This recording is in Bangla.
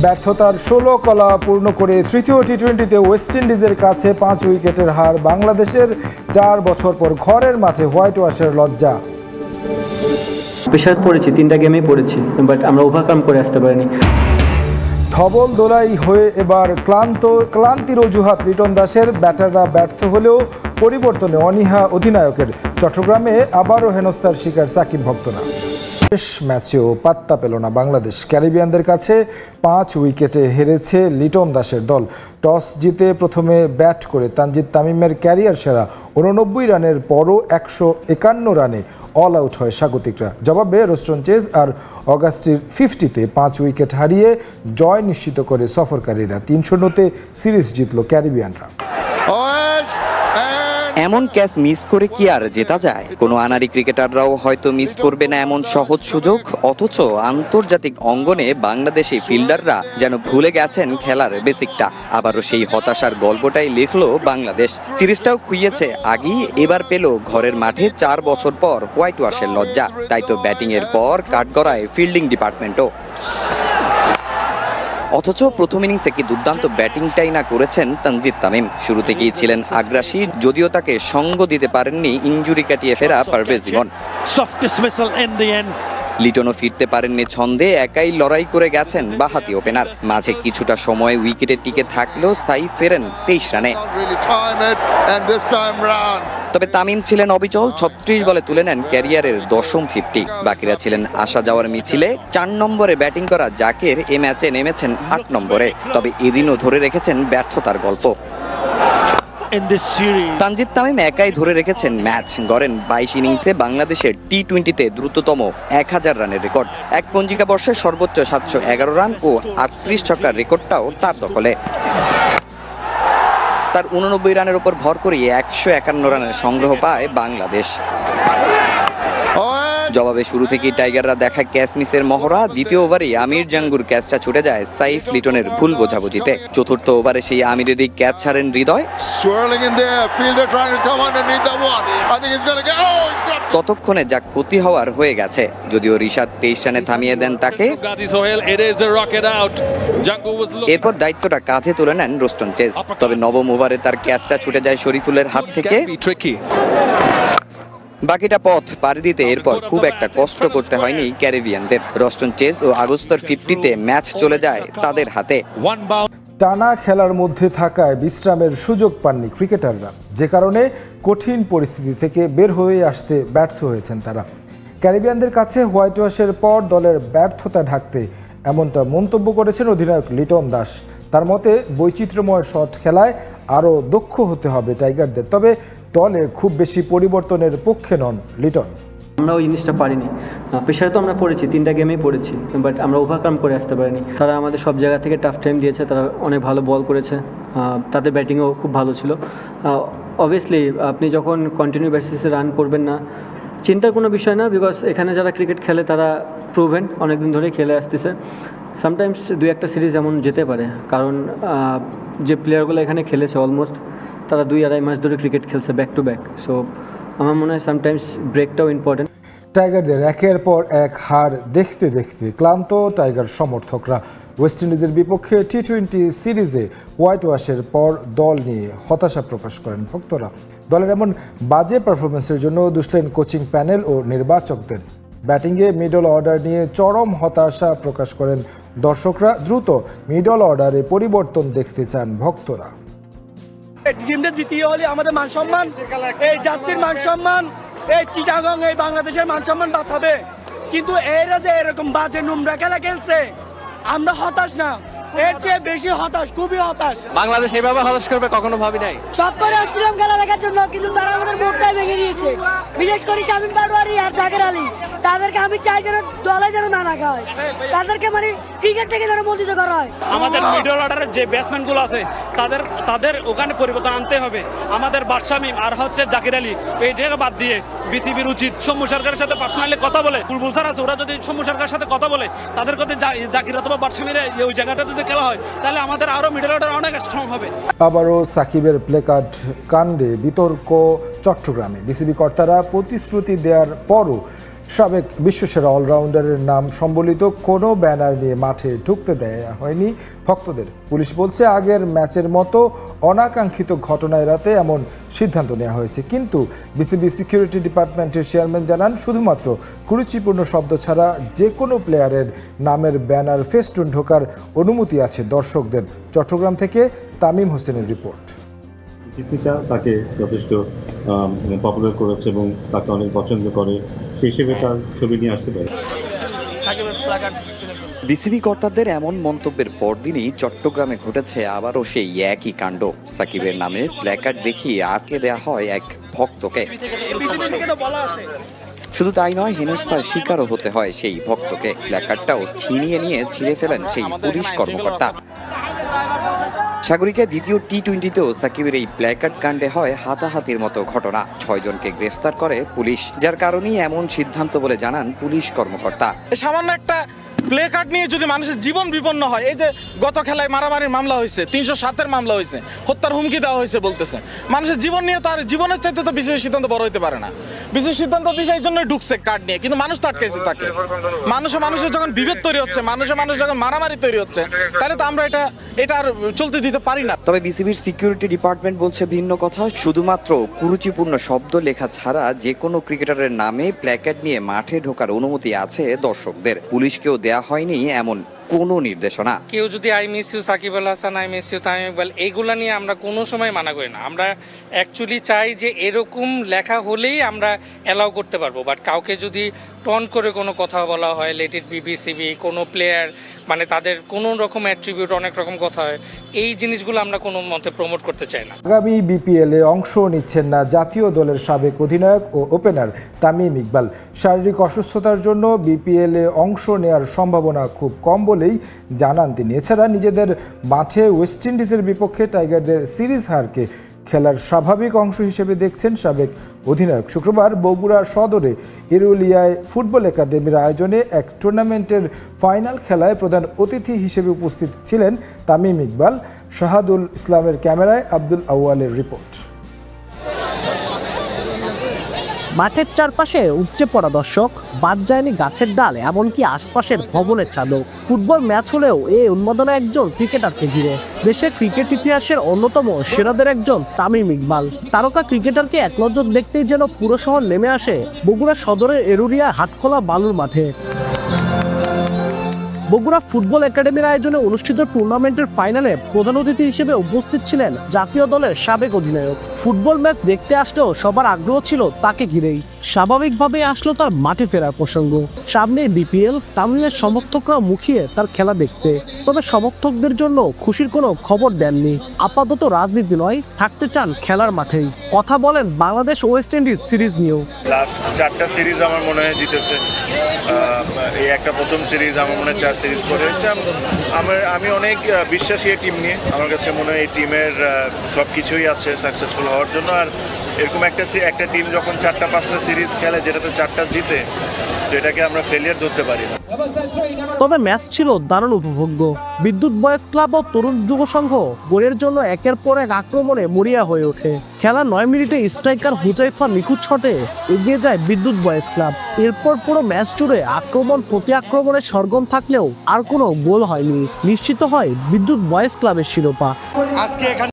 ব্যর্থতার ১৬ কলা পূর্ণ করে তৃতীয় টি-20তে ওয়েস্ট ইন্ডিজের কাছে ৫ উইকেটের হার। বাংলাদেশের ৪ বছর পর ঘরের মাঠে হোয়াইট ওয়াশের লজ্জা। প্রেশার পড়েছি, 3টা গেমেই পড়েছি, বাট আমরা ওভারকাম করে আসতে পারিনি। ধবল দোলাই হয়ে এবার ক্লান্তির অজুহাত লিটন দাসের। ব্যাটাররা ব্যর্থ হলেও পরিবর্তনে অনীহা অধিনায়কের। চট্টগ্রামে আবারও হেনস্থার শিকার সাকিব ভক্তরা। শেষ ম্যাচেও পাত্তা পেল না বাংলাদেশ। ক্যারিবিয়ানদের কাছে 5 উইকেটে হেরেছে লিটন দাসের দল। টস জিতে প্রথমে ব্যাট করে তানজিদ তামিমের ক্যারিয়ার সেরা 89 রানের পরও 151 রানে অল আউট হয় স্বাগতিকরা। জবাবে রোস্টন চেজ আর অগাস্টির 50-তে 5 উইকেট হারিয়ে জয় নিশ্চিত করে সফরকারীরা। 3-0-তে সিরিজ জিতল ক্যারিবিয়ানরা। এমন ক্যাচ মিস করে কি আর জেতা যায়? কোনো আনারি ক্রিকেটাররাও হয়তো মিস করবে না এমন সহজ সুযোগ। অথচ আন্তর্জাতিক অঙ্গনে বাংলাদেশি ফিল্ডাররা যেন ভুলে গেছেন খেলার বেসিকটা। আবারও সেই হতাশার গল্পটাই লিখলো বাংলাদেশ। সিরিজটাও খুইয়েছে আগেই, এবার পেল ঘরের মাঠে 4 বছর পর হোয়াইট ওয়াশের লজ্জা। তাই তো ব্যাটিং এর পর কাঠগড়ায় ফিল্ডিং ডিপার্টমেন্টও। অথচ প্রথম ইনিংসে কি দুর্দান্ত ব্যাটিংটাই না করেছেন তানজিদ তামিম। শুরু থেকেই ছিলেন আগ্রাসী, যদিও তাকে সঙ্গ দিতে পারেননি ইনজুরি কাটিয়ে ফেরা পারভেজ ইমন। লিটনও ফিরতে পারেননি ছন্দে, একাই লড়াই করে গেছেন বাঁহাতি ওপেনার। মাঝে কিছুটা সময় উইকেটে টিকে থাকলেও সাইফ ফেরেন 23 রানে। তবে তামিম ছিলেন অবিচল, 36 বলে তুলে নেন ক্যারিয়ারের 10ম 50। বাকিরা ছিলেন আসা যাওয়ার মিছিলে। 4 নম্বরে ব্যাটিং করা জাকের এ ম্যাচে নেমেছেন 8 নম্বরে। তবে এদিনও ধরে রেখেছেন ব্যর্থতার গল্প। তানজিদ তামিম একাই ধরে রেখেছেন ম্যাচ, গড়েন 22 ইনিংসে বাংলাদেশের টি-20তে দ্রুততম 1000 রানের রেকর্ড। এক পঞ্জিকা বর্ষে সর্বোচ্চ 711 রান ও 38 ছক্কার রেকর্ডটাও তার দখলে। তার 89 রানের উপর ভর করে 151 রানের সংগ্রহ পায় বাংলাদেশ। জবাবে শুরু থেকেই টাইগাররা দেখায় ক্যাচ মিসের মহড়া। দ্বিতীয় ওভারে আমির জাঙ্গুর ক্যাচটা ছুটে যায় সাইফ লিটনের ভুল বোঝাবুঝিতে। চতুর্থ ওভারে সেই আমিরেরই ক্যাচ ছাড়েন হৃদয়। ততক্ষণে যা ক্ষতি হওয়ার হয়ে গেছে। যদিও রিশাদ 23 রানে থামিয়ে দেন তাকে। এরপর দায়িত্বটা কাঁধে তুলে নেন রোস্টন চেজ। তবে নবম ওভারে তার ক্যাচটা ছুটে যায় শরীফুলের হাত থেকে। বাকিটা পথ পাড়ি দিতে এরপর খুব একটা কষ্ট করতে হয়নি ক্যারিবিয়ানদের। রোস্টন চেজ ও আগস্টর 50-তে ম্যাচ চলে যায় তাদের হাতে। টানা খেলার মধ্যে থাকায় বিশ্রামের সুযোগ পাননি ক্রিকেটাররা, যে কারণে কঠিন পরিস্থিতি থেকে বের হয়ে আসতে ব্যর্থ হয়েছেন তারা। ক্যারিবিয়ানদের কাছে হোয়াইট ওয়াশের পর দলের ব্যর্থতা ঢাকতে এমনটা মন্তব্য করেছেন অধিনায়ক লিটন দাস। তার মতে বৈচিত্র্যময় শট খেলায় আরও দক্ষ হতে হবে টাইগারদের। তবে দলে খুব বেশি পরিবর্তনের পক্ষে নন লিটন। আমরা ওই জিনিসটা পারিনি। প্রেশারে তো আমরা পড়েছি, 3টা গেমেই পড়েছি, বাট আমরা ওভারকাম করে আসতে পারিনি। তারা আমাদের সব জায়গা থেকে টাফ টাইম দিয়েছে, তারা অনেক ভালো বল করেছে, তাদের ব্যাটিংও খুব ভালো ছিল। অবভিয়াসলি আপনি যখন কন্টিনিউ বেসিসে রান করবেন না, চিন্তার কোনো বিষয় না, বিকজ এখানে যারা ক্রিকেট খেলে তারা প্রুভেন, অনেকদিন ধরেই খেলে আসতেছে। সামটাইমস 2-1টা সিরিজ এমন যেতে পারে, কারণ যে প্লেয়ারগুলো এখানে খেলেছে অলমোস্ট তারা 2-2.5 মাস ধরে ক্রিকেট খেলছে ব্যাক টু ব্যাক। সো আমার মনে হয় সামটাইমস ব্রেকটাও ইম্পর্টেন্ট। টাইগারদের একের পর এক হার দেখতে দেখতে ক্লান্ত টাইগার সমর্থকরা। ওয়েস্ট ইন্ডিজের বিপক্ষে টি-20 সিরিজে হোয়াইট ওয়াশের পর দল নিয়ে হতাশা প্রকাশ করেন ভক্তরা। দলের এমন বাজে পারফরমেন্সের জন্য দুষলেন কোচিং প্যানেল ও নির্বাচকদের। ব্যাটিংয়ে মিডল অর্ডার নিয়ে চরম হতাশা প্রকাশ করেন দর্শকরা। দ্রুত মিডল অর্ডারে পরিবর্তন দেখতে চান ভক্তরা। টিমটা জিতিয়ে হলে আমাদের মান সম্মান, এই জাতির মান সম্মান, এই চিটাগং, এই বাংলাদেশের মান সম্মান বাঁচাবে। কিন্তু এরা যে এরকম বাজে নোংরা খেলা খেলছে, আমরা হতাশ না, এর চেয়ে বেশি হতাশ, খুবই হতাশ। বাংলাদেশ এইভাবে হতাশ করবে কখনো ভাবি নাই। সব করে আসছিলাম খেলা দেখার জন্য, কিন্তু তারা আমাদের মুডটাই ভেঙে দিয়েছে। বিশেষ করে শামীম পাটোয়ারি আর জাকের আলী, তাদেরকে আমি চাই যেন দলে যেন না রাখা হয়, তাদেরকে মানে ক্রিকেট থেকে যেন বঞ্চিত করা হয়। আমাদের মিডল অর্ডারের যে ব্যাটসম্যান গুলো আছে তাদের ওখানে পরিবর্তন আনতে হবে। আমাদের শামীম আর হচ্ছে জাকির আলী, এইটাকে বাদ দিয়ে পৃথিবীর উচিত সৌম্য সরকারের সাথে পার্সোনালি কথা বলে, বুলবুল স্যার আছে, ওরা যদি সৌম্য সরকারের সাথে কথা বলে, তাদের কথা জাকির অথবা বাদশামীর ওই জায়গাটাতে যদি খেলা হয়, তাহলে আমাদের আরো মিডল অর্ডার অনেক স্ট্রং হবে। আবারও সাকিবের প্লেকার্ড কাণ্ডে বিতর্ক চট্টগ্রামে। বিসিবি কর্তারা প্রতিশ্রুতি দেওয়ার পরও সাবেক বিশ্বসেরা অলরাউন্ডারের নাম সম্বলিত কোনো ব্যানার নিয়ে মাঠে ঢুকতে দেয়া হয়নি ভক্তদের। পুলিশ বলছে আগের ম্যাচের মতো অনাকাঙ্ক্ষিত ঘটনা এড়াতে এমন সিদ্ধান্ত নেওয়া হয়েছে। কিন্তু বিসিবি সিকিউরিটি ডিপার্টমেন্টের চেয়ারম্যান জানান, শুধুমাত্র কুরুচিপূর্ণ শব্দ ছাড়া যে কোনো প্লেয়ারের নামের ব্যানার ফেস্টুন ঢোকার অনুমতি আছে দর্শকদের। চট্টগ্রাম থেকে তামিম হোসেনের রিপোর্ট। তাকে যথেষ্ট পপুলার করেছে এবং তাকে অনেক পছন্দ করে, সেই হিসেবে তার ছবি নিয়ে আসতে পারে। বিসিবি কর্তাদের এমন মন্তব্যের পরদিনই চট্টগ্রামে ঘটেছে আবারও সেই একই কাণ্ড। সাকিবের নামে প্ল্যাকার্ড দেখিয়ে আটকে দেয়া হয় এক ভক্তকে। শুধু তাই নয়, হেনস্থার শিকারও হতে হয় সেই ভক্তকে। প্ল্যাকার্ডটাও ছিনিয়ে নিয়ে ছিঁড়ে ফেলেন সেই পুলিশ কর্মকর্তা। সাগরিকা দ্বিতীয় টি-20তেও সাকিবের এই প্ল্যাকার্ড কাণ্ডে হয় হাতাহাতির মতো ঘটনা। 6 জনকে গ্রেফতার করে পুলিশ, যার কারণেই এমন সিদ্ধান্ত বলে জানান পুলিশ কর্মকর্তা। সামান্য একটা প্লে কার্ড নিয়ে যদি মানুষের জীবন বিপন্ন হয়, এই যে গত খেলায় মারামারির মামলা হয়েছে, 307-এর মামলা হয়েছে, হত্যার হুমকি দেওয়া হয়েছে বলতেছে, মানুষের জীবন নিয়ে তার জীবনের চাইতে তো বিশেষ সিদ্ধান্ত বড় হতে পারে না। বিশেষ সিদ্ধান্ত দিচ্ছে এই জন্যই ঢুকছে কার্ড নিয়ে, কিন্তু মানুষ তো আটকেছে তাকে। মানুষের যখন বিভেদ তৈরি হচ্ছে, মানুষ যখন মারামারি তৈরি হচ্ছে, তাহলে তো আমরা এটা আর চলতে দিতে পারি না। তবে বিসিবির সিকিউরিটি ডিপার্টমেন্ট বলছে ভিন্ন কথা। শুধুমাত্র কুরুচিপূর্ণ শব্দ লেখা ছাড়া যে কোনো ক্রিকেটারের নামে প্ল্যাকার্ড নিয়ে মাঠে ঢোকার অনুমতি আছে দর্শকদের। পুলিশকেও দেয়া হয়নি এমন কোনো নির্দেশনা। কেউ যদি I miss you Shakib Al Hasan, I miss you Tamim Iqbal, এইগুলা নিয়ে আমরা কোনো সময় মানা করি না। আমরা অ্যাকচুয়ালি চাই যে এরকম লেখা হলেই আমরা অ্যালাউ করতে পারবো। বাট কাউকে যদি টন করে কোনো কথা বলা হয়, লেট ইট বি বিসিবি, কোনো প্লেয়ার মানে তাদের কোনো রকম অ্যাট্রিবিউট, অনেক রকম কথা হয়, এই জিনিসগুলো আমরা কোনো মতে প্রমোট করতে চাই না। আগামী বিপিএলে অংশ নিচ্ছেন না জাতীয় দলের সাবেক অধিনায়ক ও ওপেনার তামিম ইকবাল। শারীরিক অসুস্থতার জন্য বিপিএলে অংশ নেওয়ার সম্ভাবনা খুব কম বলেই জানান তিনি। এছাড়া নিজেদের মাঠে ওয়েস্ট ইন্ডিজের বিপক্ষে টাইগারদের সিরিজ হারকে খেলার স্বাভাবিক অংশ হিসেবে দেখছেন সাবেক অধিনায়ক। শুক্রবার বগুড়া সদরে ইরুলিয়ায় ফুটবল একাডেমির আয়োজনে এক টুর্নামেন্টের ফাইনাল খেলায় প্রধান অতিথি হিসেবে উপস্থিত ছিলেন তামিম ইকবাল। শাহাদুল ইসলামের ক্যামেরায় আব্দুল আউয়ালের রিপোর্ট। মাঠের চারপাশে উপচে পড়া দর্শক, বাদ যায়নি গাছের ডাল, এমনকি আশপাশের ভবনের চাদর। ফুটবল ম্যাচ হলেও এই উন্মাদনা একজন ক্রিকেটারকে ঘিরে। দেশের ক্রিকেট ইতিহাসের অন্যতম সেরাদের একজন তামিম ইকবাল। তারকা ক্রিকেটারকে এক নজর দেখতেই যেন পুরো শহর নেমে আসে বগুড়া সদরের এরুরিয়া হাটখোলা বালুর মাঠে। বগুড়া ফুটবল একাডেমির আয়োজনে অনুষ্ঠিত টুর্নামেন্টের ফাইনালে প্রধান অতিথি হিসেবে উপস্থিত ছিলেন জাতীয় দলের সাবেক অধিনায়ক। ফুটবল ম্যাচ দেখতে আসলেও সবার আগ্রহ ছিল তাকে ঘিরেই। স্বাভাবিকভাবে আসলো তার মাঠে ফেরার প্রসঙ্গ। সামনে বিপিএল, তামিমের সমর্থকরা মুখিয়ে তার খেলা দেখতে। তবে সমর্থকদের জন্য খুশির কোনো খবর দেননি। আপাতত রাজনীতি নয়, থাকতে চান খেলার মাঠেই। কথা বলেন বাংলাদেশ ওয়েস্ট ইন্ডিজ সিরিজ নিয়েও। লাস্ট 4টা সিরিজ আমার মনে হয় জিতেছে। এই একটা প্রথম সিরিজ আমার মনে হয় 4 সিরিজ করে হয়েছে। আমি অনেক বিশ্বাসী এই টিম নিয়ে। আমার কাছে মনে হয় এই টিমের সব কিছুই আছে সাকসেসফুল হওয়ার জন্য। আর এরকম একটা টিম যখন 4টা-5টা সিরিজ খেলে, যেটাতে 4টা জিতে, তো এটাকে আমরা ফেলিয়ার ধরতে পারি না। তবে ম্যাচ ছিল দারুণ উপভোগ্য। বিদ্যুৎ বয়েজ ক্লাব ও তরুণ যুব সংঘ গোলের জন্য একের পর এক আক্রমণে মরিয়া হয়ে ওঠে। খেলা 9 মিনিটে স্ট্রাইকার হুজাইফা নিখুঁত শটে এগিয়ে যায় বিদ্যুৎ বয়েজ ক্লাব। এরপর পুরো ম্যাচ জুড়ে আক্রমণ প্রতি আক্রমণে সরগম থাকলেও আর কোনো গোল হয়নি। নিশ্চিত হয় বিদ্যুৎ বয়েজ ক্লাবের শিরোপা। আজকে